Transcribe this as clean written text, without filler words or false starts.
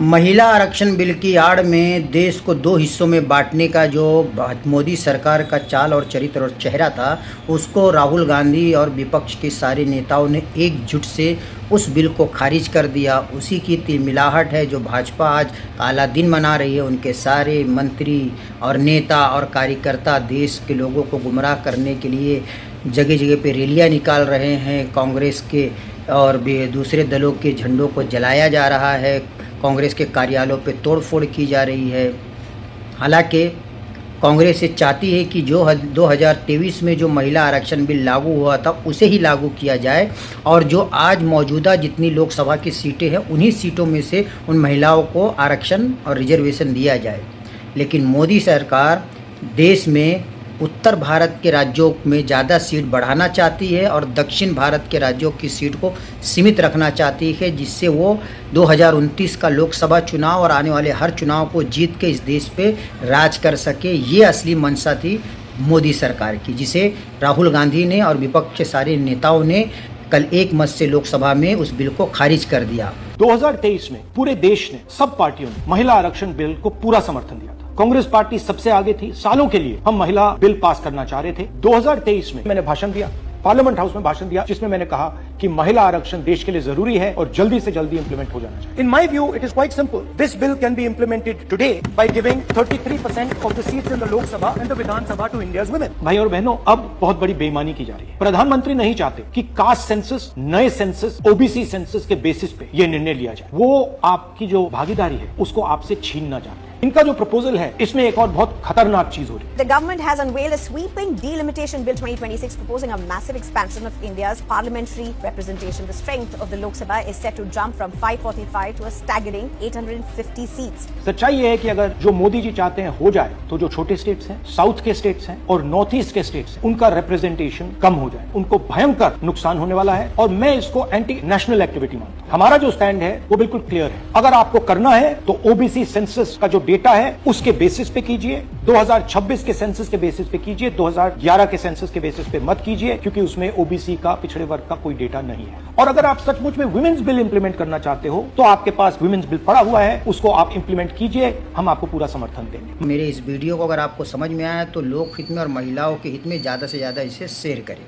महिला आरक्षण बिल की आड़ में देश को दो हिस्सों में बांटने का जो मोदी सरकार का चाल और चरित्र और चेहरा था, उसको राहुल गांधी और विपक्ष के सारे नेताओं ने एकजुट से उस बिल को खारिज कर दिया। उसी की तिलमिलाहट है जो भाजपा आज काला दिन मना रही है। उनके सारे मंत्री और नेता और कार्यकर्ता देश के लोगों को गुमराह करने के लिए जगह जगह पे रैलियां निकाल रहे हैं। कांग्रेस के और भी दूसरे दलों के झंडों को जलाया जा रहा है। कांग्रेस के कार्यालयों पे तोड़फोड़ की जा रही है। हालांकि कांग्रेस ये चाहती है कि जो 2023 में जो महिला आरक्षण बिल लागू हुआ था उसे ही लागू किया जाए और जो आज मौजूदा जितनी लोकसभा की सीटें हैं उन्हीं सीटों में से उन महिलाओं को आरक्षण और रिजर्वेशन दिया जाए। लेकिन मोदी सरकार देश में उत्तर भारत के राज्यों में ज़्यादा सीट बढ़ाना चाहती है और दक्षिण भारत के राज्यों की सीट को सीमित रखना चाहती है, जिससे वो 2029 का लोकसभा चुनाव और आने वाले हर चुनाव को जीत के इस देश पे राज कर सके। ये असली मंशा थी मोदी सरकार की, जिसे राहुल गांधी ने और विपक्ष के सारे नेताओं ने कल एक मत से लोकसभा में उस बिल को खारिज कर दिया। 2023 में पूरे देश ने, सब पार्टियों ने महिला आरक्षण बिल को पूरा समर्थन दिया था। कांग्रेस पार्टी सबसे आगे थी। सालों के लिए हम महिला बिल पास करना चाह रहे थे। 2023 में मैंने भाषण दिया, पार्लियामेंट हाउस में भाषण दिया, जिसमें मैंने कहा कि महिला आरक्षण देश के लिए जरूरी है और जल्दी से जल्दी इंप्लीमेंट हो जाना चाहिए। In my view, it is quite simple. This bill can be implemented today by giving 33% of the seats in the Lok Sabha and the Vidhan Sabha to India's women. भाई और बहनों, अब बहुत बड़ी बेईमानी की जा रही है। प्रधानमंत्री नहीं चाहते कि कास्ट सेंसस, नए सेंसस, ओबीसी सेंसस के बेसिस पे ये निर्णय लिया जाए। वो आपकी जो भागीदारी है उसको आपसे छीनना चाहते हैं। इनका जो प्रपोजल है इसमें एक और बहुत खतरनाक चीज हो रही है। The government has unveiled a sweeping delimitation bill 2026 proposing a massive expansion of India's parliamentary representation. The strength of the Lok Sabha is set to jump from 545 to a staggering 850 seats. सच्चाई ये है कि अगर जो मोदी जी चाहते हैं हो जाए तो जो छोटे स्टेट्स हैं, साउथ के स्टेट्स हैं और नॉर्थ ईस्ट के स्टेट्स हैं, उनका रिप्रेजेंटेशन कम हो जाए। उनको भयंकर नुकसान होने वाला है और मैं इसको एंटी नेशनल एक्टिविटी मानता हूं। हमारा जो स्टैंड है वो बिल्कुल क्लियर है। अगर आपको करना है तो ओबीसी सेंसस का जो डेटा है उसके बेसिस पे कीजिए, 2026 के सेंसस के बेसिस पे कीजिए, 2011 के सेंसस के बेसिस पे मत कीजिए, क्योंकि उसमें ओबीसी का, पिछड़े वर्ग का कोई डेटा नहीं है। और अगर आप सचमुच में वुमेन्स बिल इंप्लीमेंट करना चाहते हो तो आपके पास वुमेन्स बिल पड़ा हुआ है, उसको आप इंप्लीमेंट कीजिए, हम आपको पूरा समर्थन देंगे। मेरे इस वीडियो को अगर आपको समझ में आया तो लोक हित में और महिलाओं के हित में ज़्यादा से ज़्यादा इसे शेयर करें।